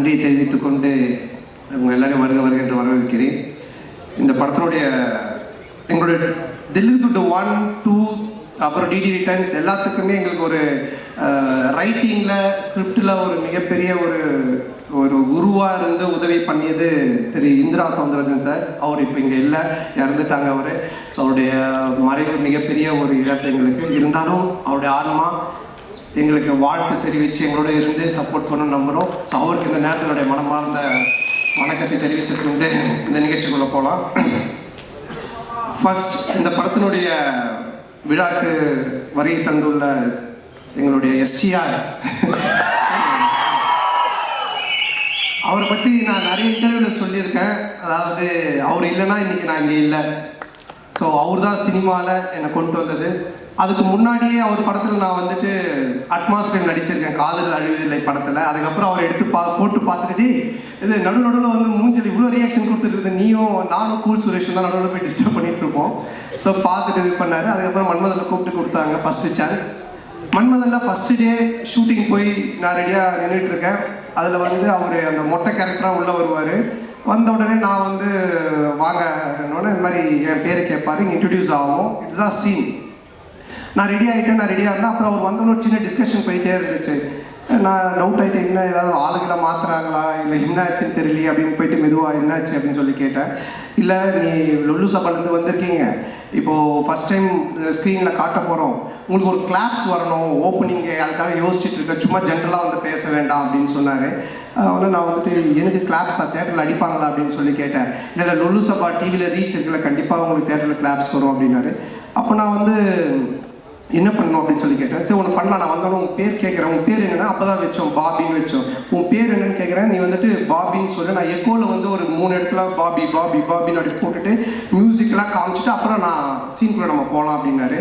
நன்றி தெரிவித்துக் கொண்டு உங்கள் எல்லாரும் வருக என்று வரவேற்கிறேன். இந்த படத்தினுடைய எங்களுடைய தில்லுக்கு துட்டு 1, 2 அப்புறம் டிடி ரிட்டர்ன்ஸ் எல்லாத்துக்குமே எங்களுக்கு ஒரு ரைட்டிங்கில் ஸ்கிரிப்டில் ஒரு மிகப்பெரிய ஒரு குருவாக இருந்து உதவி பண்ணியது திரு இந்திரா சௌந்தரராஜன் சார். அவர் இப்போ இங்கே இல்லை, இறந்துட்டாங்க அவர். ஸோ அவருடைய மறைவு மிகப்பெரிய ஒரு இழப்பு எங்களுக்கு. இருந்தாலும் அவருடைய ஆன்மா எங்களுக்கு வாழ்த்து தெரிவித்து எங்களோட இருந்து சப்போர்ட் பண்ணணும்னு நம்புகிறோம். ஸோ அவருக்கு இந்த நேரத்தினுடைய மனமார்ந்த வணக்கத்தை தெரிவித்துக் கொண்டு இந்த நிகழ்ச்சிக்குள்ளே போகலாம். ஃபர்ஸ்ட், இந்த படத்தினுடைய விழாக்கு வருகை தந்துள்ள எங்களுடைய எஸ்டிஆர் அவரை பற்றி நான் நிறைய இன்டர்வியூவில் சொல்லியிருக்கேன். அதாவது அவர் இல்லைன்னா இன்றைக்கி நான் இங்கே இல்லை. ஸோ அவர் தான் சினிமாவில் என்னை கொண்டு வந்தது. அதுக்கு முன்னாடியே அவர் படத்தில் நான் வந்துட்டு அட்மாஸ்பியர் நடிச்சிருக்கேன், காதல் அழிவதில்லை படத்தில். அதுக்கப்புறம் அவர் எடுத்து போட்டு பார்த்துட்டு இது நடுவில் வந்து மூஞ்சல் இவ்வளோ ரியாக்ஷன் கொடுத்துட்டு நீயும் நானும் கூல் சுரேஷன் தான் நடுவில் போய் டிஸ்டர்ப் பண்ணிகிட்டு இருப்போம். ஸோ பார்த்துட்டு இது பண்ணார். அதுக்கப்புறம் மன்மதனில் கூப்பிட்டு கொடுத்தாங்க ஃபஸ்ட்டு சான்ஸ். மன்மதனில் ஃபஸ்ட்டு டே ஷூட்டிங் போய் நான் ரெடியாக நின்றுட்டுருக்கேன். அதில் வந்து அவர் அந்த மொட்டை கேரக்டராக உள்ளே வருவார். வந்த உடனே நான் வந்து வாங்க இந்த மாதிரி என் பேரை கேட்பார், இங்கே இன்ட்ரடியூஸ் ஆகும். இதுதான் சீன். நான் ரெடி ஆகிட்டேன், நான் ரெடியாக இருந்தேன். அப்புறம் அவர் வந்தோன்னு ஒரு சின்ன டிஸ்கஷன் போயிட்டே இருந்துச்சு. நான் டவுட் ஆகிட்டேன், என்ன ஏதாவது ஆளுகளை மாற்றுறாங்களா இல்லை என்னாச்சுன்னு தெரியலையே அப்படின்னு போயிட்டு மெதுவாக என்னாச்சு அப்படின்னு சொல்லி கேட்டேன். இல்லை, நீ லுல்லு சபாலேருந்து வந்திருக்கீங்க, இப்போது ஃபஸ்ட் டைம் ஸ்க்ரீனில் காட்ட போகிறோம், உங்களுக்கு ஒரு கிளாப்ஸ் வரணும் ஓப்பனிங்கு, அதுக்காக யோசிச்சுட்டு இருக்கேன், சும்மா ஜென்ரலாக வந்து பேச வேண்டாம் அப்படின்னு சொன்னார். அதனால் நான் வந்துட்டு எனக்கு கிளாப்ஸாக தேட்டரில் அடிப்பாங்களா அப்படின்னு சொல்லி கேட்டேன். இல்லை லுல்லு சபா டிவியில் ரீச் இருக்குல்ல, கண்டிப்பாக உங்களுக்கு தேட்டரில் கிளாப்ஸ் வரும் அப்படின்னாரு. அப்போ நான் வந்து என்ன பண்ணணும் அப்படின்னு சொல்லி கேட்டேன். சரி ஒன்று பண்ணலாம், நான் வந்தாலும் உன் பேர் கேட்குறேன், உன் பேர் என்னென்னா அப்போ தான் வச்சோம் பாபின்னு வச்சோம். உன் பேர் என்னென்னு கேட்குறேன், நீ வந்துட்டு பாபின்னு சொல்லி நான் எக்கோவில் வந்து ஒரு 3 இடத்துல பாபி பாபி பாபின்னு அப்படி போட்டுட்டு மியூசிக்கெலாம் காமிச்சிட்டு அப்புறம் நான் சீன்குள்ளே நம்ம போகலாம் அப்படின்னாரு.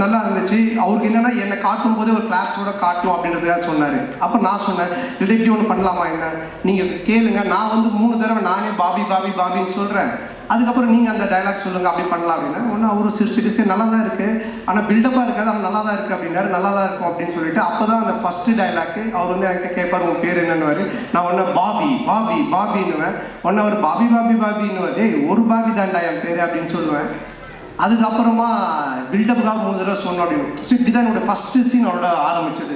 நல்லா இருந்துச்சு. அவருக்கு என்னென்னா என்னை காட்டும் போதே ஒரு கிளாப்ஸோட காட்டும் அப்படின்றதுக்காக சொன்னார். அப்போ நான் சொன்னேன், இப்படி ஒன்று பண்ணலாமா, என்ன நீங்கள் கேளுங்க, நான் வந்து 3 தடவை நானே பாபி பாபி பாபின்னு சொல்கிறேன், அதுக்கப்புறம் நீங்கள் அந்த டைலாக் சொல்லுங்கள், அப்படி பண்ணலாம் அப்படின்னா. ஒன்று அவரும் சிரிச்சுட்டு சரி நல்லா தான் இருக்குது, ஆனால் பில்டப்பாக இருக்காது, அவன் நல்லா தான் இருக்குது அப்படின்னாரு. நல்லா தான் இருக்கும் அப்படின்னு சொல்லிட்டு அப்போ தான் அந்த ஃபஸ்ட்டு டைலாக்கு அவர் வந்து என்கிட்ட கேட்பார், உங்கள் பேர் என்னன்னுவார். நான் ஒன்று பாபி பாபி பாபின்னுவேன். ஒன்று அவர் பாபி பாபி பாபின்னுவார். ஒரு பாபி தாண்டா என் பேர் அப்படின்னு சொல்லுவேன். அதுக்கப்புறமா பில்டப்புக்காக 3 தடவை சொன்னோம் அப்படின்னு. ஸோ இப்படி தான் என்னோடய ஃபஸ்ட்டு சீன் அவரோட ஆரம்பிச்சது.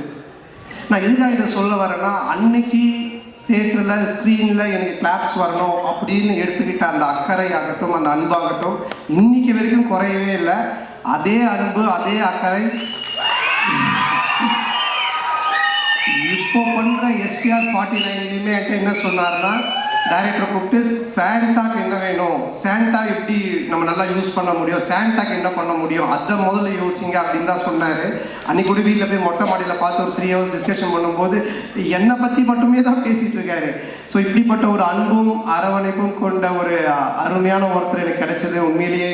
நான் எதுக்காக இதை சொல்ல வரேன்னா, அன்னைக்கு தியேட்டரில் ஸ்க்ரீனில் எனக்கு கிளாப்ஸ் வரணும் அப்படின்னு எடுத்துக்கிட்ட அந்த அக்கறை ஆகட்டும், அந்த அன்பாகட்டும் இன்னைக்கு வரைக்கும் குறையவே இல்லை. அதே அன்பு அதே அக்கறை இப்போ பண்ணுற எஸ்டிஆர் 49லையுமே என்கிட்ட என்ன சொன்னார்னா, டைரக்டரை கூப்பிட்டு சாண்டாக்கு என்ன வேணும், சாண்டா எப்படி நம்ம நல்லா யூஸ் பண்ண முடியும், சாண்டாக்கு என்ன பண்ண முடியும், அதை முதல்ல யோசிங்க அப்படின்னு தான் சொன்னார். அன்றைக்கி கூட வீட்டில் போய் மொட்டை மாடியில் பார்த்து ஒரு 3 ஹவர்ஸ் டிஸ்கஷன் பண்ணும்போது என்னை பற்றி மட்டுமே தான் பேசிகிட்டு இருக்காரு. ஸோ இப்படிப்பட்ட ஒரு அன்பும் அரவணைப்பும் கொண்ட ஒரு அருமையான ஒருத்தர் எனக்கு கிடைச்சது. உண்மையிலேயே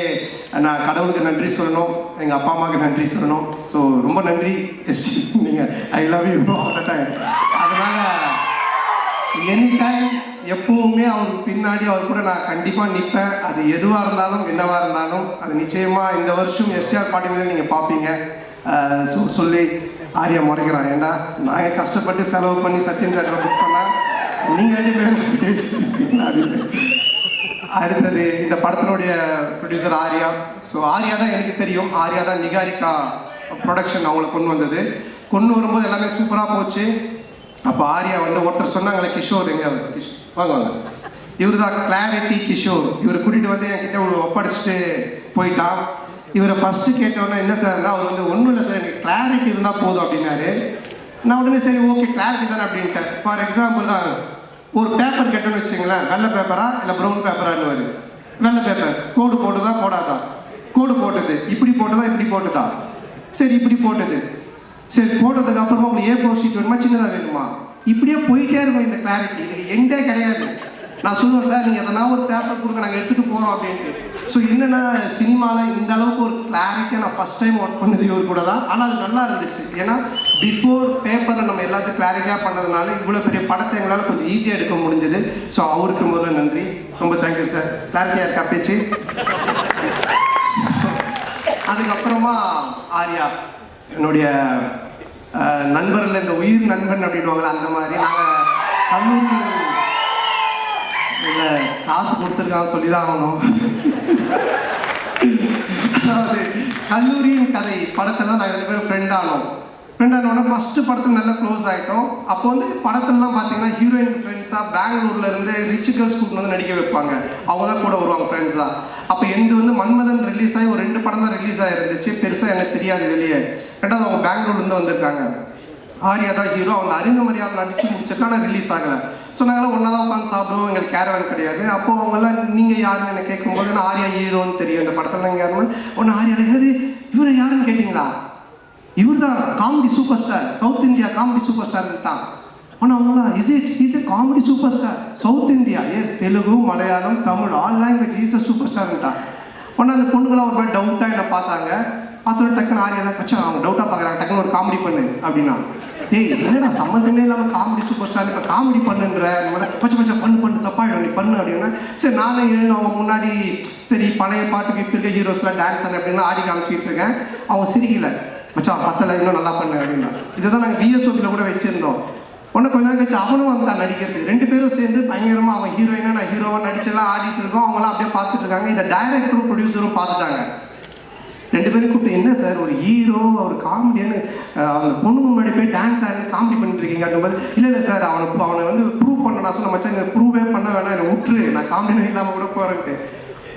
நான் கடவுளுக்கு நன்றி சொல்லணும், எங்கள் அப்பா அம்மாவுக்கு நன்றி சொல்லணும். ஸோ ரொம்ப நன்றி எஸ்டி, நீங்கள் I love you all the time. அதனால் எனி டைம் எப்போவுமே அவருக்கு பின்னாடி அவர் கூட நான் கண்டிப்பாக நிற்பேன். அது எதுவாக இருந்தாலும் என்னவாக இருந்தாலும் அது நிச்சயமாக இந்த வருஷம் எஸ்டிஆர் 49 நீங்கள் பார்ப்பீங்க. சொல்லி ஆரியா முறைக்கிறான், ஏன்னா நாங்கள் கஷ்டப்பட்டு செலவு பண்ணி சத்யன் தேட்டரை புக் பண்ணால் நீங்கள் 2 பேரும் பேசியிருக்கீங்க அப்படின்னு. அடுத்தது இந்த படத்தினுடைய ப்ரொடியூசர் ஆரியா. ஸோ ஆரியா தான் எனக்கு தெரியும், ஆரியா தான் நிகாரிகா ப்ரொடக்ஷன் அவங்களை கொண்டு வந்தது. கொண்டு வரும்போது எல்லாமே சூப்பராக போச்சு. அப்போ ஆரியா வந்து ஒருத்தர் சொன்னாங்களே, கிஷோர் எங்கே வாங்க வாங்க, இவர் தான் கிளாரிட்டி கிஷோர். இவர் கூட்டிகிட்டு வந்து என்கிட்ட ஒரு ஒப்படைச்சிட்டு போயிட்டான். இவரை ஃபஸ்ட்டு கேட்டோன்னா என்ன சார்னா, அவர் வந்து ஒன்றும் இல்லை சார், எனக்கு கிளாரிட்டி இருந்தால் போதும் அப்படின்னாரு. நான் உடனே சரி ஓகே கிளாரிட்டி தானே அப்படின்ட்டேன். ஃபார் எக்ஸாம்பிள் தான் ஒரு பேப்பர் கேட்டோன்னு வச்சுங்களேன், வெள்ளை பேப்பரா இல்லை ப்ரௌன் பேப்பரான்னு. வெள்ளை பேப்பர் கோடு போட்டுதா போடாதா, கோடு போட்டது, இப்படி போட்டதா இப்படி போட்டுதா, சரி இப்படி போட்டது, சரி போட்டதுக்கு அப்புறமா உங்களுக்கு A4 ஷீட் வேணுமா சின்னதாக வேணுமா, இப்படியே போயிட்டே இருக்கும் இந்த கிளாரிட்டி. இதுக்கு எண்டே கிடையாது. நான் சொல்லுவேன் சார் நீங்கள் எதனா ஒரு பேப்பர் கொடுங்க, நாங்கள் எடுத்துகிட்டு போகிறோம் அப்படின்ட்டு. ஸோ என்னென்னா சினிமாவில் இந்த அளவுக்கு ஒரு கிளாரிட்டியாக நான் ஃபஸ்ட் டைம் ஒர்க் பண்ணது இவர் கூட தான். ஆனால் அது நல்லா இருந்துச்சு. ஏன்னா பிஃபோர் பேப்பரில் நம்ம எல்லாத்தையும் கிளாரிட்டியாக பண்ணதுனால இவ்வளோ பெரிய படத்தை எங்களால் கொஞ்சம் ஈஸியாக எடுக்க முடிஞ்சது. ஸோ அவருக்கு முதல்ல நன்றி, ரொம்ப தேங்க்யூ சார். கிளாரிட்டியாக இருக்கா பேச்சு? அதுக்கப்புறமா ஆரியா என்னுடைய நண்பர்கள், இந்த உயிர் நண்பன் அப்படின்வாங்களே அந்த மாதிரி. நாங்கள் கல்லூரி இல்லை காசு கொடுத்துருக்கான்னு சொல்லி தான் ஆகணும். அதாவது கல்லூரியின் கதை படத்தில் நாங்கள் 2 பேரும் ஃப்ரெண்டானோன்னா ஃபஸ்ட்டு படத்தில் நல்லா க்ளோஸ் ஆகிட்டோம். அப்போ வந்து படத்துலலாம் பார்த்தீங்கன்னா ஹீரோயின் ஃப்ரெண்ட்ஸாக பெங்களூர்லேருந்து ரிச் கேர்ள்ஸ் கூப்பிட்டு வந்து நடிக்க வைப்பாங்க. அவங்க தான் கூட வருவாங்க ஃப்ரெண்ட்ஸாக. அப்போ எந்த வந்து மன்மதன் ரிலீஸ் ஆகி ஒரு 2 படம் தான் ரிலீஸ் ஆகிருந்துச்சு. பெருசாக எனக்கு தெரியாது வெளியே. ரெண்டாவது அவங்க பெங்களூர்லேருந்து வந்திருக்காங்க. ஆர்யா தான் ஹீரோ. அவங்க அறிந்த மரியாதை நடித்து முடிச்சிருக்கா, ஆனால் ரிலீஸ் ஆகலை. ஸோ நாங்களாம் ஒன்றா தான் உட்காந்து சாப்பிடுவோம். எங்களுக்கு கேரவன் கிடையாது. அப்போது அவங்கெல்லாம் நீங்கள் யாருன்னு எனக்கு கேட்கும்போது நான் ஆர்யா ஹீரோன்னு தெரியும். இந்த படத்தில் நீங்கள் யாருன்னு ஒன்று ஆர்யா என்னது இவரை யாருன்னு கேட்டிங்களா? இவர் தான் comedy super star, south India comedy super ஸ்டார்ட்டான். ஆனால் அவங்களாம் is a comedy super star south India, yes Telugu Malayalam Tamil all language is a super ஸ்டார்ட்டான். ஒன்று அந்த பொண்ணுங்களாம் ஒரு மாதிரி டவுட்டாக என்ன பார்த்தாங்க. பார்த்தோட டக்குன்னு ஆரியெல்லாம் பச்சா அவங்க டவுட்டாக பார்க்குறாங்க. டக்குன்னு ஒரு காமெடி பண்ணு அப்படின்னா, ஏய் என்னடா சம்மந்தமே இல்லாமல் காமெடி சூப்பர் ஸ்டார் இப்போ காமெடி பண்ணுன்ற பச்சை பண்ணு தப்பாயிடும் நீ பண்ணு அப்படின்னா, சரி நானே அவங்க முன்னாடி சரி பழைய பாட்டுக்கு இப்போ இருக்க ஹீரோஸ்லாம் டான்ஸ் அப்படின்னா ஆடி காமிச்சிக்கிட்டு இருக்கேன். அவங்க சிரிக்கல, மச்சா பத்தலை இன்னும் நல்லா பண்ணு அப்படின்னா. இதை தான் நாங்கள் பிஎஸ்ஓபியில் கூட வச்சுருந்தோம். ஒன்று கொஞ்ச நேரம் கழிச்சு அவனும் வந்தான் நடிக்கிறதுக்கு. 2 பேரும் சேர்ந்து பயங்கரமாக அவன் ஹீரோயினா நான் ஹீரோவாக நடிச்செல்லாம் ஆடிட்டு இருக்கோம். அவங்களாம் அப்படியே பார்த்துட்டு இருக்காங்க. இதை டைரக்டரும் ப்ரொடியூசரும் பார்த்துட்டாங்க. 2 பேரும் கூப்பிட்டு என்ன சார் ஒரு ஹீரோ ஒரு காமெடின்னு அவங்க பொண்ணுங்க முன்னாடி போய் டான்ஸ் ஆடி காமெடி பண்ணிட்டு இருக்கீங்க அப்படின்போது, இல்லை சார் அவனை வந்து ப்ரூவ் பண்ண நான் சொன்ன மச்சான் எனக்கு ப்ரூவே பண்ண வேணாம், என்னை விட்டுரு நான் காமெடி இல்லாமல் கூட போகிறேன்ட்டு.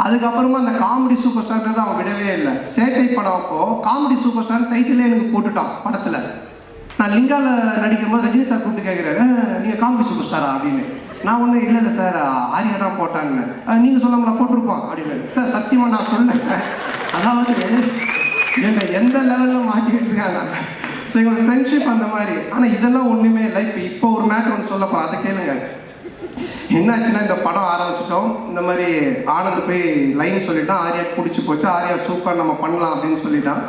அதுக்கப்புறமா அந்த காமெடி சூப்பர் ஸ்டார்ன்றது அவன் விடவே இல்லை. சேட்டை படம் அப்போ காமெடி சூப்பர் ஸ்டார் டைட்டிலே எனக்கு போட்டுட்டான் படத்தில். நான் லிங்காவில் நடிக்கும் போது ரஜினி சார் கூப்பிட்டு கேட்குறாரு, நீங்கள் காமெடி சூப்பர் ஸ்டாரா அப்படின்னு. நான் ஒன்றும் இல்லை சார் ஆரியா தான் போட்டான்னு. நீங்கள் சொல்லாமல போட்டிருப்போம் அப்படின்னு. சார் சத்தியமாக நான் சொல்லேன் சார். அதாவது என்னை எந்த லெவலில் மாட்டிக்கிட்டு இருக்காங்க. ஸோ எங்களோட ஃப்ரெண்ட்ஷிப் அந்த மாதிரி. ஆனால் இதெல்லாம் ஒன்றுமே இல்லை. இப்போ ஒரு மேட்ரு ஒன்று சொல்ல போகிறோம், அதை கேளுங்க. என்னாச்சுன்னா இந்த படம் ஆரம்பிச்சிட்டோம். இந்த மாதிரி ஆனந்த் போய் லைன் சொல்லிட்டான், ஆரியா பிடிச்சி போச்சு, ஆரியா சூப்பர் நம்ம பண்ணலாம் அப்படின்னு சொல்லிட்டான்.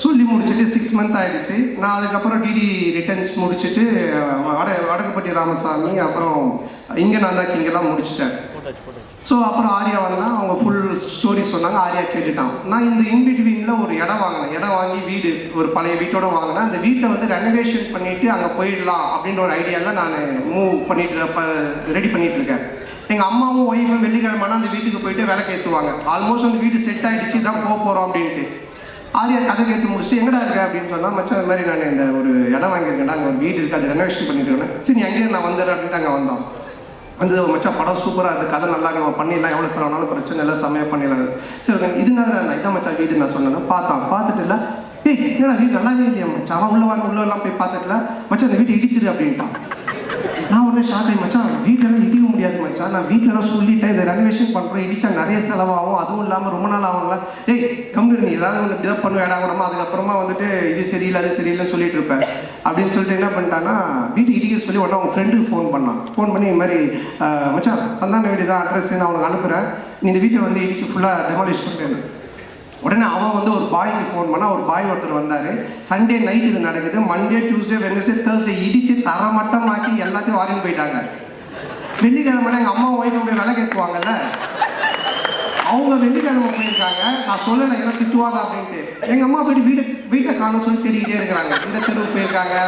சொல்லி முடிச்சுட்டு 6 மந்த் ஆகிடுச்சு. நான் அதுக்கப்புறம் டிடி ரிட்டர்ன்ஸ் முடிச்சுட்டு வடக்குப்பட்டி ராமசாமி அப்புறம் இங்கே நான் தான் இங்கெல்லாம் முடிச்சுட்டேன். ஸோ அப்புறம் ஆரியா வந்தால் அவங்க ஃபுல் ஸ்டோரி சொன்னாங்க. ஆரியா கேட்டுட்டான். நான் இந்த இன்பிட்வீனில் ஒரு இடம் வாங்கினேன். இடம் வாங்கி வீடு ஒரு பழைய வீட்டோட வாங்கினேன். அந்த வீட்டை வந்து ரெனோவேஷன் பண்ணிவிட்டு அங்கே போயிடலாம் அப்படின்ற ஒரு ஐடியாவில் நான் மூவ் ரெடி பண்ணிகிட்டு இருக்கேன். எங்கள் அம்மாவும் ஒய்ஃபும் வெள்ளிக்கிழமைனா அந்த வீட்டுக்கு போயிட்டு விளக்கு ஏற்றுவாங்க. ஆல்மோஸ்ட் அந்த வீடு செட் ஆகிடுச்சு, தான் போக போகிறோம் அப்படின்ட்டு. ஆரியா கதை கேட்டு முடிச்சுட்டு எங்கடா இருக்க அப்படின்னு சொன்னால், மச்சான் அது மாதிரி நான் இந்த ஒரு இடம் வாங்கியிருக்கேன்டா, அங்கே ஒரு வீடு இருக்குது, அது ரெனோவேஷன் பண்ணிட்டு இருக்கேன். சரி அங்கேயே நான் வந்துடுறேன் அப்படின்ட்டு அங்கே வந்தோம். வந்து மச்சான் படம் சூப்பராக இருக்குது, கதை நல்லா நம்ம பண்ணிடலாம், எவ்வளோ செலவானாலும் பிரச்சனை இல்லை, செம்மையாக பண்ணிடலாம். சரி இதுனா இதான் மச்சான் வீடு நான் சொன்னேன். பார்த்துட்டு இல்லை ஏய் என்னடா வீடு நல்லாவே இல்லையா மச்சான், அவன் உள்ளெல்லாம் போய் பார்த்துட்டுல மச்சான் அந்த வீட்டை இடிச்சிரு அப்படின்ட்டான். நான் ஒன்றே ஷாக் ஆகி, மச்சான் வீட்டெல்லாம் இடிக்க முடியாது மச்சான், நான் வீட்டிலலாம் சொல்லிட்டேன் இதை ரெனோவேஷன் பண்ணுறேன், இடிச்சா நிறைய செலவாகும், அதுவும் இல்லாமல் ரொம்ப நாள் ஆகும்ல, ஏய் கம்ப்யூட்டர் நீ ஏதாவது வந்து இப்படி தான் பண்ணுவேன் இடாம அதுக்கப்புறமா வந்துட்டு இது சரியில்லை அது சரியில்லை சொல்லிட்டு இருப்பேன் அப்படின்னு சொல்லிட்டு என்ன பண்ணிட்டான்னா, வீட்டு இடிக்க சொல்லி உடனே அவங்க ஃப்ரெண்டுக்கு ஃபோன் பண்ணி இந்த மாதிரி மச்சான் சந்தான வீடு தான் அட்ரஸ் நான் அவனுக்கு அனுப்புகிறேன், நீ இந்த வீட்டை வந்து இடிச்சு ஃபுல்லாக டெமாலிஷ் பண்ணுறேன். உடனே அவன் வந்து ஒரு பாய்க்கு ஃபோன் பண்ணால், ஒரு பாய் ஒருத்தர் வந்தார். சண்டே நைட் இது நடக்குது. மண்டே டியூஸ்டே வெட்னஸ்டே தேர்ஸ்டே இடித்து தரமட்டமாக்கி எல்லாத்தையும் வாரின்னு போயிட்டாங்க. வெள்ளிக்கிழமை எங்கள் அம்மா ஒய்ஃபை போய் விலை கேட்குவாங்கல்ல, அவங்க வெள்ளிக்கிழமை போயிருக்காங்க. நான் சொல்லலை எல்லாம் திட்டுவாங்க அப்படின்ட்டு. எங்கள் அம்மா போய்ட்டு வீட்டை காணும் சொல்லி தேடிக்கிட்டே இருக்கிறாங்க. இந்த தெருவு போயிருக்காங்க,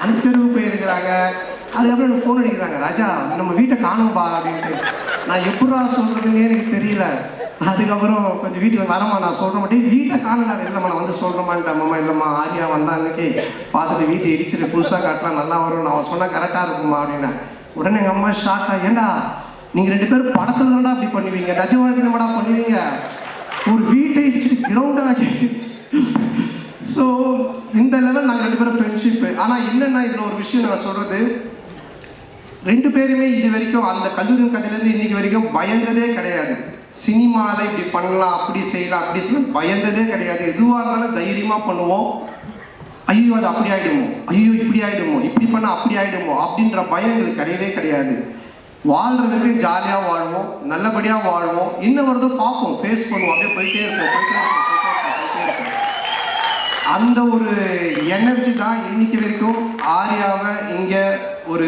அந்த தெருவு போயிருக்கிறாங்க. அதுக்கப்புறம் எனக்கு ஃபோன் அடிக்கிறாங்க, ராஜா நம்ம வீட்டை காணும்பா அப்படின்ட்டு. நான் எப்படா சொல்கிறதுன்னு எனக்கு தெரியல. அதுக்கப்புறம் கொஞ்சம் வீட்டுக்கு வரமா நான் சொல்கிற மாட்டேன், வீட்டை காணல இல்லைம்மா நான் வந்து சொல்கிறேமான்ட்டேன். அம்மா இல்லைம்மா ஆரியா வந்தா அன்னைக்கு பார்த்துட்டு வீட்டை இடிச்சிட்டு புதுசாக காட்டலாம் நல்லா வரும், நான் சொன்னால் கரெக்டாக இருக்குமா அப்படின்னா. உடனே எங்கள் அம்மா ஷாக்கா, ஏண்டா நீங்கள் 2 பேரும் படத்தில் தானடா அப்படி பண்ணுவீங்க, நிஜ வாழ்க்கை நம்மடா பண்ணுவீங்க, ஒரு வீட்டை இடிச்சிட்டு கிரவுண்டாக கேட்டு. ஸோ இந்த லெவல் நாங்கள் 2 பேரும் ஃப்ரெண்ட்ஷிப்பு. ஆனால் என்னென்னா இதில் ஒரு விஷயம் நான் சொல்கிறது, 2 பேருமே இது வரைக்கும் அந்த கல்லூரி கதையிலேருந்து இன்றைக்கி வரைக்கும் பயந்ததே கிடையாது. சினிமாவில் இப்படி பண்ணலாம் அப்படி செய்யலாம் அப்படி செய்யலாம் பயந்ததே கிடையாது. எதுவாக இருந்தாலும் தைரியமாக பண்ணுவோம். ஐயோ அது அப்படி ஆகிடுமோ, ஐயோ இப்படி ஆகிடுமோ, இப்படி பண்ணால் அப்படி ஆகிடுமோ அப்படின்ற பயம் எங்களுக்கு கிடையவே கிடையாது. வாழ்கிற வரைக்கும் ஜாலியாக வாழ்வோம், நல்லபடியாக வாழ்வோம், இன்னும் வருதோ பார்ப்போம், ஃபேஸ் பண்ணுவோம், அப்படியே போயிட்டே இருப்போம். அந்த ஒரு எனர்ஜி தான் இன்னைக்கு வரைக்கும் ஆரியாவை இங்கே ஒரு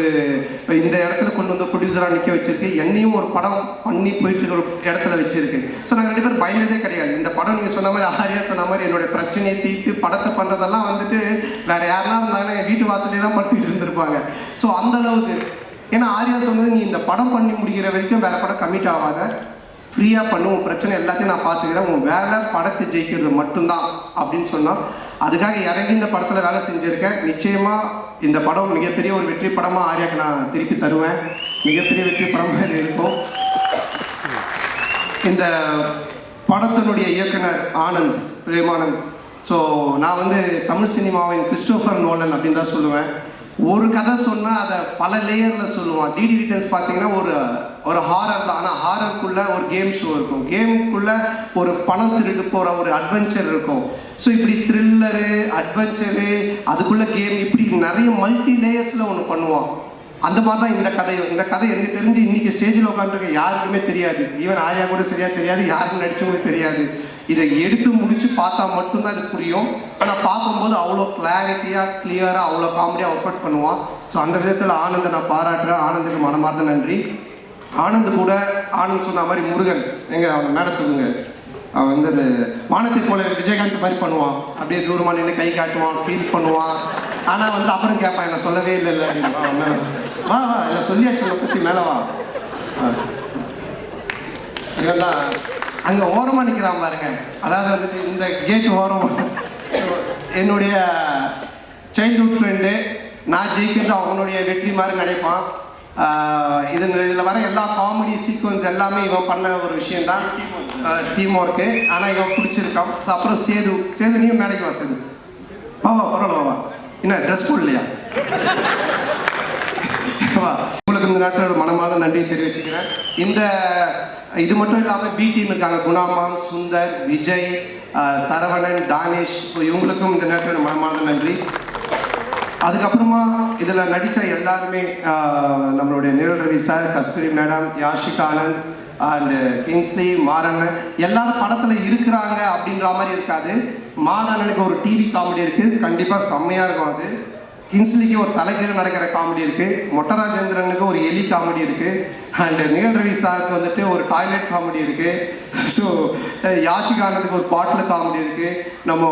இந்த இடத்துல கொண்டு வந்து ப்ரொடியூசராக நிற்க வச்சிருக்கு. என்னையும் ஒரு படம் பண்ணி போயிட்டு இருக்கிற இடத்துல வச்சிருக்கு. ஸோ நாங்கள் 2 பேரும் பயந்ததே கிடையாது. இந்த படம் நீங்கள் சொன்ன மாதிரி ஆரியா சொன்ன மாதிரி என்னுடைய பிரச்சனையை தீர்த்து படத்தை பண்ணுறதெல்லாம் வந்துட்டு வேறு யாரெல்லாம் இருந்தாங்கன்னா என் வீட்டு வாசலே தான் படுத்திட்டு இருந்திருப்பாங்க. ஸோ அந்த அளவுக்கு ஏன்னா ஆர்யா சொன்னது, நீ இந்த படம் பண்ணி முடிக்கிற வரைக்கும் வேறு படம் கமிட் ஆகாத, ஃப்ரீயாக பண்ணு, உன் பிரச்சனை எல்லாத்தையும் நான் பார்த்துக்கிறேன், உன் வேலை படத்தை ஜெயிக்கிறது மட்டும்தான் அப்படின்னு சொன்னால், அதுக்காக இறங்கி இந்த படத்தில் வேலை செஞ்சுருக்கேன். நிச்சயமாக இந்த படம் மிகப்பெரிய ஒரு வெற்றி படமாக ஆர்யாவுக்கு நான் திருப்பி தருவேன். மிகப்பெரிய வெற்றி படமாக இது இருக்கும். இந்த படத்தினுடைய இயக்குனர் ஆனந்த், பிரேமானந்த். ஸோ நான் வந்து தமிழ் சினிமாவின் கிறிஸ்டோஃபர் நோலன் அப்படின்னு தான் சொல்லுவேன். ஒரு கதை சொன்னால் அதை பல லேயரில் சொல்லுவான். டிடி ரிட்டர்ன்ஸ் பார்த்தீங்கன்னா ஒரு ஹாரர் தான், ஆனால் ஹாரருக்குள்ளே ஒரு கேம் ஷோ இருக்கும், கேமுக்குள்ளே ஒரு பணம் திருட்டு போகிற ஒரு அட்வென்ச்சர் இருக்கும். ஸோ இப்படி த்ரில்லரு, அட்வென்ச்சரு, அதுக்குள்ளே கேம், இப்படி நிறைய மல்டி லேயர்ஸில் ஒன்று பண்ணுவான். அந்த மாதிரி தான் இந்த கதை எனக்கு தெரிஞ்சு இன்றைக்கி ஸ்டேஜில் உட்காந்துருக்க யாருக்குமே தெரியாது. ஈவன் ஆர்யா கூட சரியாக தெரியாது, யாருக்கும் நடித்தவங்களுக்கு தெரியாது. இதை எடுத்து முடித்து பார்த்தா மட்டும்தான் இது புரியும். ஆனால் பார்க்கும்போது அவ்வளோ கிளாரிட்டியாக, கிளியராக, அவ்வளோ காமெடியாக ஒர்க் அவுட் பண்ணுவான். ஸோ அந்த விதத்தில் ஆனந்தை நான் பாராட்டுறேன். ஆனந்துக்கு மனமார்ந்த நன்றி. ஆனந்த் சொன்ன மாதிரி முருகன் அவனை மேடத்துக்குங்க, அவன் வந்து அந்த வானத்தை போல விஜயகாந்த் மாதிரி பண்ணுவான். அப்படியே தூரமாக நின்று கை காட்டுவான், ஃபீல் பண்ணுவான். ஆனால் வந்து அப்புறம் கேட்பான், என்ன சொல்லவே இல்லை அப்படின்னு. வா இல்லை சொல்லியாச்சு, உன்னை பற்றி மேலே வா. இவன் தான் அங்கே ஓரமாக நிற்கிறான் பாருங்க. அதாவது வந்துட்டு இந்த கேட்டு ஓரமாக என்னுடைய சைல்ட்ஹுட் ஃப்ரெண்டு, நான் ஜெயிக்கிறது அவனுடைய வெற்றி மாதிரி நினைப்பான். இதில் வர எல்லா காமெடி சீக்வன்ஸ் எல்லாமே இவன் பண்ண ஒரு விஷயந்தான், டீம் ஒர்க்கு. ஆனால் இவன் பிடிச்சிருக்கான். ஸோ அப்புறம் சேது நீயும் மேடைக்கு வா. சேது வா பரவாயில்ல வா. என்ன ட்ரெஸ் போடலையா? வா. உங்களுக்கு இந்த நேரத்தில் மனமார்ந்த நன்றி தெரிவிச்சுக்கிறேன். இது மட்டும் இல்லாமல் பி டீம் இருக்காங்க, குணாமாம், சுந்தர், விஜய், சரவணன், தானேஷ். ஸோ இவங்களுக்கும் இந்த நேரத்தில் மனமார்ந்த நன்றி. அதுக்கப்புறமா இதில் நடித்த எல்லாருமே, நம்மளுடைய Nizhal Ravi sir, Kasthuri madam, Yashika Anand and Kingsley, மாறண்ணன், எல்லாரும் படத்தில் இருக்கிறாங்க அப்படின்ற மாதிரி இருக்காது. மாறண்ணனுக்கு ஒரு டிவி காமெடி இருக்குது, கண்டிப்பாக செம்மையாக இருக்கும். அது கிங்ஸ்லிக்கு ஒரு தலைகீழ நடக்கிற காமெடி இருக்குது, மொட்டராஜேந்திரனுக்கு ஒரு எலி காமெடி இருக்குது, அண்டு நிழல் ரவி சாருக்கு வந்துட்டு ஒரு டாய்லெட் காமெடி இருக்குது. ஸோ யாஷிகானதுக்கு ஒரு பாட்டில் காமெடி இருக்குது, நம்ம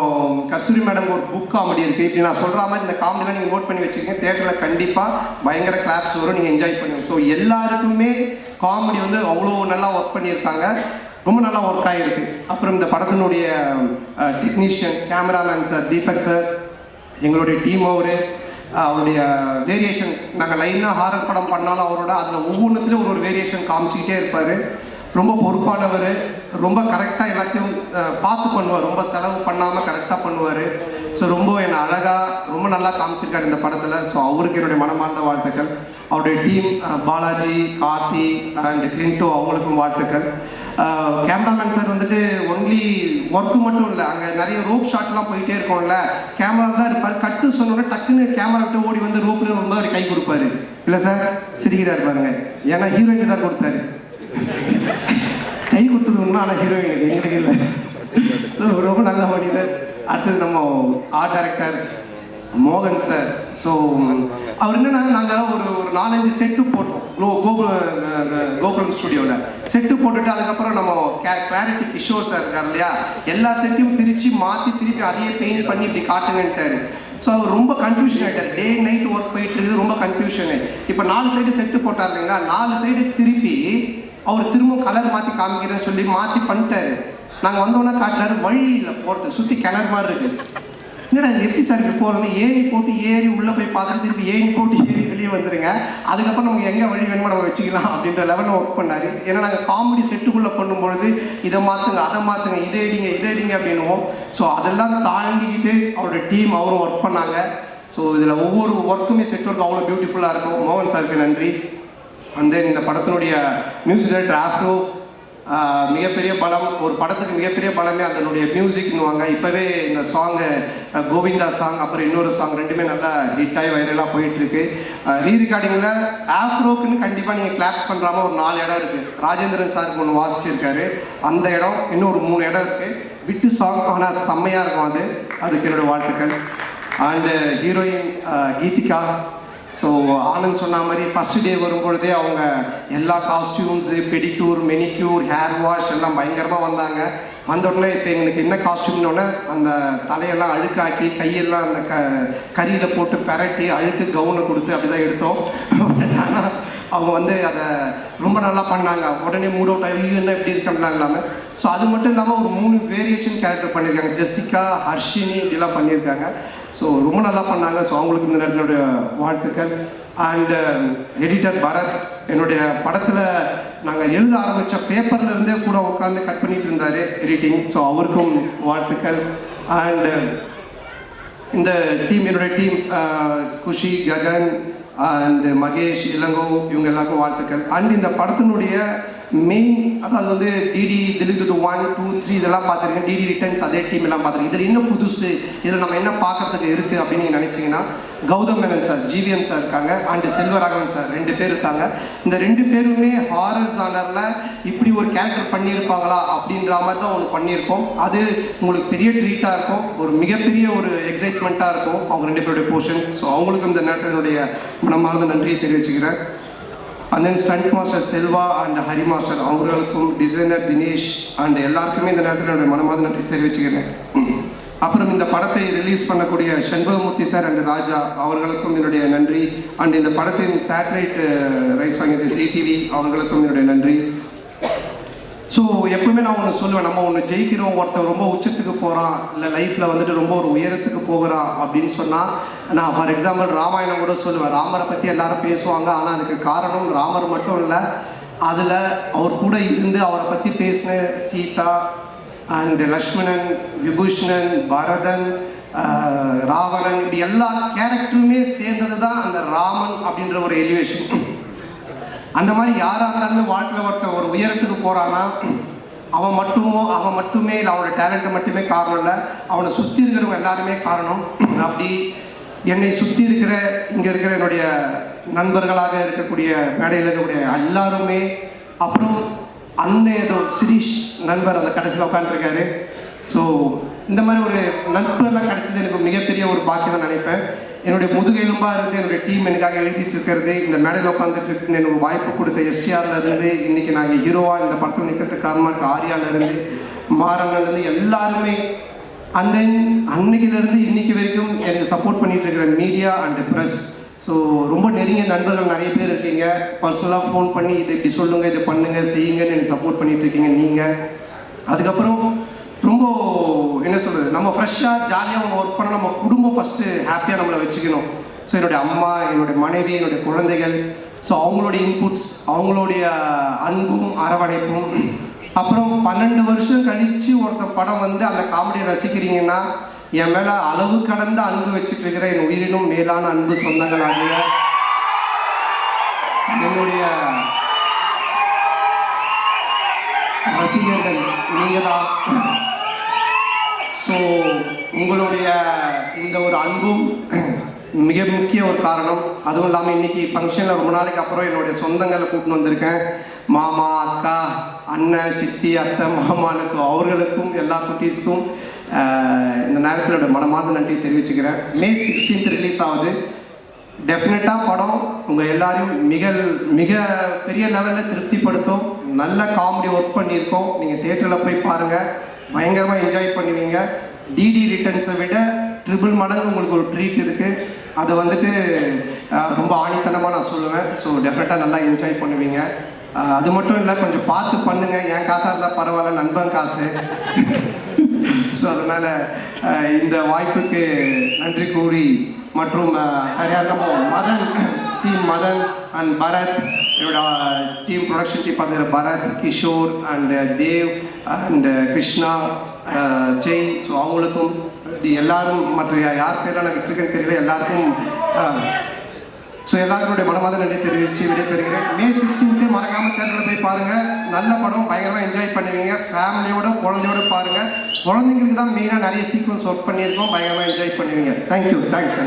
கஸ்தூரி மேடம்க்கு ஒரு புக் காமெடி இருக்குது. இப்படி நான் சொல்கிற மாதிரி இந்த காமெடிலாம் நீங்கள் நோட் பண்ணி வச்சுக்கோங்க. தேட்டரில் கண்டிப்பாக பயங்கர கிளாப்ஸ் வரும், நீங்கள் என்ஜாய் பண்ணுங்க. ஸோ எல்லாருக்குமே காமெடி வந்து அவ்வளோ நல்லா ஒர்க் பண்ணியிருக்காங்க, ரொம்ப நல்லா ஒர்க் ஆகிருக்கு. அப்புறம் இந்த படத்தினுடைய technician, cameraman sir Deepak sir, எங்களுடைய டீம், அவருடைய வேரியேஷன், நாங்கள் லைனாக ஹாரர் படம் பண்ணாலும் அவரோட அதில் ஒவ்வொன்றுத்துலேயும் ஒரு வேரியேஷன் காமிச்சிக்கிட்டே இருப்பார். ரொம்ப பொறுப்பானவர், ரொம்ப கரெக்டாக எல்லாத்தையும் பார்த்து பண்ணுவார், ரொம்ப செலவு பண்ணாமல் கரெக்டாக பண்ணுவார். ஸோ ரொம்ப என்னை அழகாக ரொம்ப நல்லா காமிச்சிருக்காரு இந்த படத்தில். ஸோ அவருக்கு என்னுடைய மனமார்ந்த வாழ்த்துக்கள். அவருடைய டீம் பாலாஜி, கார்த்தி அண்ட் கிரிண்டோ, அவங்களுக்கும் வாழ்த்துக்கள். கேமராமேன் சார் வந்துட்டு ஒன்லி ஒர்க்கு மட்டும் இல்லை, அங்கே நிறைய ரோப் ஷாட்லாம் போயிட்டே இருக்கோம்ல, கேமரா தான் இருப்பார். கட்டு சொன்னோன்னே டக்குன்னு கேமரா விட்டு ஓடி வந்து ரோப்லேயும் ரொம்ப அவர் கை கொடுப்பாரு. இல்லை சார் சிரிக்கிறார் பாருங்க, ஏன்னா ஹீரோயினுக்கு தான் கொடுத்தாரு. கை கொடுத்தது உண்மை, ஆனால் ஹீரோயினுக்கு, எங்களுக்கு இல்லை. ஸோ ரொம்ப நல்ல மனிதர். அடுத்தது நம்ம ஆர்ட் டைரக்டர் மோகன் சார். ஸோ அவர் என்னென்னா, நாங்கள் ஒரு 4-5 செட்டு போட்டோம் கோகுலம் ஸ்டுடியோவில். செட்டு போட்டுட்டு அதுக்கப்புறம் நம்ம கிளாரிட்டி கிஷோர் சார் இருக்கார் இல்லையா, எல்லா செட்டையும் பிரித்து மாற்றி திருப்பி அதையே பெயிண்ட் பண்ணி இப்படி காட்டுங்கன்ட்டார். ஸோ அவர் ரொம்ப கன்ஃபியூஷன் ஆகிட்டார். டே நைட் ஒர்க் போயிட்டு இருக்குது, ரொம்ப கன்ஃபியூஷனு. இப்போ 4 சைடு செட்டு போட்டார் இல்லைங்களா, 4 சைடு திருப்பி அவர் திரும்ப கலர் மாற்றி காமிக்கிறேன்னு சொல்லி மாற்றி பண்ணிட்டாரு. நாங்கள் வந்தோன்னா காட்டினாரு, வழி இல்லை போகிறது, சுற்றி கிணறு மாதிரி இருக்குது. என்னடா எப்படி சார் இங்கே போகிறோன்னு ஏணி போட்டு ஏறி உள்ளே போய் பார்த்துட்டு திருப்பி ஏணி போட்டு ஏறி வெளியே வந்துடுங்க, அதுக்கப்புறம் நமக்கு எங்கே வழி வேணுமோ நம்ம வச்சுக்கலாம் அப்படின்ற லெவலில் ஒர்க் பண்ணார். ஏன்னா நாங்கள் காமெடி செட்டுக்குள்ளே பண்ணும்பொழுது இதை மாற்றுங்க, அதை மாற்றுங்க, இதை அடிங்க அப்படின்னுவோம். ஸோ அதெல்லாம் தாண்டிக்கிட்டு அவரோட டீம் அவரும் ஒர்க் பண்ணாங்க. ஸோ இதில் ஒவ்வொரு ஒர்க்குமே செட் ஒர்க் அவ்வளோ பியூட்டிஃபுல்லாக இருக்கும். மோகன் சாருக்கு நன்றி. அண்ட் தென் இந்த படத்தினுடைய மியூசிக் டைரக்டர் ஆஃப்ரோ, மிகப்பெரிய பலம். ஒரு படத்துக்கு மிகப்பெரிய பலமே அதனுடைய மியூசிக்னுவாங்க. இப்போவே இந்த சாங்கு கோவிந்தா சாங், அப்புறம் இன்னொரு சாங், ரெண்டுமே நல்லா ஹிட்டாகி வைரலாக போயிட்டுருக்கு. ரீரெக்கார்டிங்கில் ஆஃப்ரோக்குன்னு கண்டிப்பாக நீங்கள் கிளாப்ஸ் பண்ணுறாம ஒரு 4 இடம் இருக்குது. ராஜேந்திரன் சாருக்கு ஒன்று வாசிச்சிருக்காரு, அந்த இடம், இன்னும் ஒரு 3 இடம் இருக்குது. விட்டு சாங் ஆனால் செம்மையாக இருக்கும். அதுக்கு என்னோடய வாழ்த்துக்கள். And heroine Geethika. So Anand சொன்ன மாதிரி ஃபஸ்ட்டு டே வரும்பொழுதே அவங்க எல்லா costumes, pedicure, manicure, hair wash எல்லாம் பயங்கரமாக வந்தாங்க. வந்தோடனே இப்போ எங்களுக்கு என்ன காஸ்டியூம்னோடனே அந்த தலையெல்லாம் அழுக்காக்கி கையெல்லாம் அந்த கறியில் போட்டு பெரட்டி அழுக்கு கவுனை கொடுத்து அப்படி தான் எடுத்தோம். ஆனால் அவங்க வந்து அதை ரொம்ப நல்லா பண்ணாங்க. உடனே மூட் அவுட் ஆகி என்ன இப்படி இருக்கம்லாம் இல்லாமல். ஸோ அது மட்டும் இல்லாமல் ஒரு 3 வேரியேஷன் கேரக்டர் பண்ணியிருக்காங்க. ஜெசிகா, ஹர்ஷினி இப்படிலாம் பண்ணியிருக்காங்க. ஸோ ரொம்ப நல்லா பண்ணாங்க. ஸோ அவங்களுக்கு இந்த நேரத்தினுடைய வாழ்த்துக்கள். அண்ட் எடிட்டர் பரத், என்னுடைய படத்தில் நாங்கள் எழுத ஆரம்பித்த பேப்பர்லேருந்தே கூட உட்காந்து கட் பண்ணிட்டு இருந்தார் எடிட்டிங். ஸோ அவருக்கும் வாழ்த்துக்கள். அண்ட் இந்த டீம், என்னுடைய டீம் குஷி, ககன் அண்ட் மகேஷ், இளங்கோ, இவங்க எல்லாருக்கும் வாழ்த்துக்கள். அண்ட் இந்த படத்தினுடைய மெயின், அதாவது வந்து டிடி திலீப் 1, 2, 3 இதெல்லாம் பார்த்துருக்கேன். டிடி ரிட்டர்ன்ஸ் அதே டீம் எல்லாம் பார்த்துருக்கேன். இதில் இன்னும் புதுசு, இதில் நம்ம என்ன பார்க்கறதுக்கு இருக்குது அப்படின்னு நீங்கள் நினச்சிங்கன்னா, கௌதம் மேனன் சார், ஜிவிஎம் சார் இருக்காங்க, அண்டு செல்வராகவன் சார் 2 பேர் இருக்காங்க. இந்த 2 பேருமே ஹாரர் ஜானரில் இப்படி ஒரு கேரக்டர் பண்ணியிருப்பாங்களா அப்படின்ற மாதிரி தான் ஒன்று பண்ணியிருக்கோம். அது உங்களுக்கு பெரிய ட்ரீட்டாக இருக்கும், ஒரு மிகப்பெரிய ஒரு எக்ஸைட்மெண்ட்டாக இருக்கும் அவங்க 2 பேருடைய போர்ஷன்ஸ். ஸோ அவங்களுக்கு இந்த நேரத்தினுடைய மனமார்ந்த நன்றியை தெரிவிச்சுக்கிறேன். And then stunt master Selva and Hari master அவர்களுக்கும், டிசைனர் தினேஷ் அண்ட் எல்லாருக்குமே இந்த நேரத்தில் என்னுடைய மனமார்ந்த நன்றி தெரிவிச்சுக்கிறேன். அப்புறம் இந்த படத்தை ரிலீஸ் பண்ணக்கூடிய சண்பகமூர்த்தி சார் அண்ட் ராஜா அவர்களுக்கும் என்னுடைய நன்றி. அண்ட் இந்த படத்தின் சேட்டலைட் ரைட்ஸ் வாங்கிய சிடிவி அவர்களுக்கும் என்னுடைய நன்றி. ஸோ எப்பவுமே நான் ஒன்று சொல்லுவேன், நம்ம ஒன்று ஜெயிக்கிறோம், ஒருத்தர் ரொம்ப உச்சத்துக்கு போகிறான், இல்லை லைஃப்பில் வந்துட்டு ரொம்ப ஒரு உயரத்துக்கு போகிறான் அப்படின்னு சொன்னால், நான் ஃபார் எக்ஸாம்பிள் ராமாயணம் கூட சொல்லுவேன். ராமரை பற்றி எல்லாரும் பேசுவாங்க, ஆனால் அதுக்கு காரணம் ராமர் மட்டும் இல்லை, அதில் அவர் கூட இருந்து அவரை பற்றி பேசின சீதா அண்ட் லக்ஷ்மணன், விபூஷணன், பரதன், ராவணன், இப்படி எல்லா கேரக்டருமே சேர்ந்தது தான் அந்த ராமன் அப்படின்ற ஒரு எலிவேஷன். அந்த மாதிரி யாராக இருந்தாலும் வாழ்க்கையில் ஒருத்தர் ஒரு உயரத்துக்கு போகிறான்னா அவன் மட்டுமே இல்லை, அவனோட டேலண்ட்டை மட்டுமே காரணம் இல்லை, அவனை சுற்றி இருக்கிறவங்க எல்லாருமே காரணம். அப்படி என்னை சுற்றி இருக்கிற இங்கே இருக்கிற என்னுடைய நண்பர்களாக இருக்கக்கூடிய மேடையில் இருக்கக்கூடிய எல்லாருமே, அப்புறம் அந்த ஏதோ சிரீஷ் நண்பர் அந்த கடைசியில் உட்காந்துருக்காரு. ஸோ இந்த மாதிரி ஒரு நட்பெல்லாம் கிடச்சது எனக்கு மிகப்பெரிய ஒரு பாக்கியம் தான் நினைப்பேன். என்னுடைய முதுகெலும்பாக இருந்து என்னுடைய டீம் எனக்காக எழுதிட்டு இருக்கிறது, இந்த மேடையில் உட்காந்துட்டு இருக்கு, எனக்கு வாய்ப்பு கொடுத்த எஸ்டிஆர்லேருந்து இன்றைக்கி நாங்கள் ஹீரோவாக இந்த படத்தில் நிற்கிறதுக்கு காரணமாக இருக்க ஆர்யாவிலேருந்து, மாறன்லேருந்து எல்லாருமே, அந்த அன்னைக்கிலேருந்து இன்றைக்கி வரைக்கும் எனக்கு சப்போர்ட் பண்ணிகிட்டு இருக்கிற மீடியா அண்டு ப்ரெஸ். ஸோ ரொம்ப நெருங்கிய நண்பர்கள் நிறைய பேர் இருக்கீங்க. பர்சனலாக ஃபோன் பண்ணி இதை இப்படி சொல்லுங்கள், இதை பண்ணுங்கள், செய்யுங்கன்னு எனக்கு சப்போர்ட் பண்ணிகிட்டு இருக்கீங்க நீங்கள். அதுக்கப்புறம் ரொம்ப என்ன சொல்கிறது, நம்ம ஃப்ரெஷ்ஷாக ஜாலியாக ஒன்று ஒர்க் பண்ணால் நம்ம குடும்பம் ஃபஸ்ட்டு ஹாப்பியாக நம்மளை வச்சுக்கணும். ஸோ என்னுடைய அம்மா, என்னுடைய மனைவி, என்னுடைய குழந்தைகள், ஸோ அவங்களுடைய இன்புட்ஸ், அவங்களுடைய அன்பும் அரவணைப்பும். அப்புறம் 12 வருஷம் கழித்து ஒருத்தர் படம் வந்து அந்த காமெடியை ரசிக்கிறீங்கன்னா, என் மேலே அளவு கடந்த அன்பு வச்சுட்டு இருக்கிற என் உயிரினும் மேலான அன்பு சொந்தங்களாகிய என்னுடைய ரசிகர்கள் நீங்கள் தான். ஸோ உங்களுடைய இந்த ஒரு அன்பும் மிக முக்கிய ஒரு காரணம். அதுவும் இல்லாமல் இன்றைக்கி ஃபங்க்ஷனில் ரொம்ப நாளைக்கு அப்புறம் என்னுடைய சொந்தங்களை கூப்பிட்டு வந்திருக்கேன். மாமா, அக்கா, அண்ணன், சித்தி, அத்தை, மாமான்னு. ஸோ அவர்களுக்கும் எல்லா குட்டீஸ்க்கும் இந்த நேரத்தில் என்னோட மனமார்ந்த நன்றி தெரிவிச்சுக்கிறேன். May 16th ரிலீஸ் ஆகுது. டெஃபினட்டாக படம் உங்கள் எல்லாரையும் மிக பெரிய லெவலில் திருப்திப்படுத்தும். நல்ல காமெடி ஒர்க் பண்ணியிருக்கோம். நீங்கள் தியேட்டரில் போய் பாருங்கள், பயங்கரமாக என்ஜாய் பண்ணுவீங்க. டிடி ரிட்டர்ன்ஸை விட 3 மடங்கு உங்களுக்கு ஒரு ட்ரீட் இருக்குது. அதை வந்துட்டு ரொம்ப ஆணித்தனமாக நான் சொல்லுவேன். ஸோ டெஃபினட்டாக நல்லா என்ஜாய் பண்ணுவீங்க. அது மட்டும் இல்லை, கொஞ்சம் பார்த்து பண்ணுங்கள். என் காசாக இருந்தால் பரவாயில்ல, நண்பன் காசு. ஸோ அதனால் இந்த வாய்ப்புக்கு நன்றி கூறி, மற்றும் ஹரியானமோ மதன் டீம், மதன் அண்ட் பரத், என்னோட டீம் ப்ரொடக்ஷன் டீம் பார்த்துக்கிற Bharath, Kishore and Dev and Krishna, Jai. So அவங்களுக்கும் எல்லாரும், மற்ற யார் பேரெலாம் நான் விட்டுருக்கேன்னு தெரியல, எல்லாருக்கும் ஸோ எல்லாருக்குடைய மனமாத நன்றி தெரிவித்து விடைபெறுகிறேன். May 16th மறக்காமல் தேட்டரில் போய் பாருங்கள். நல்ல படம், பயங்கரமாக என்ஜாய் பண்ணுவீங்க. ஃபேமிலியோட, குழந்தையோட பாருங்கள். குழந்தைங்களுக்கு தான் மெயினாக நிறைய சீக்வன்ஸ் ஒர்க் பண்ணியிருக்கோம். பயங்கரமாக என்ஜாய் பண்ணுவீங்க. தேங்க்யூ. தேங்க்ஸ்.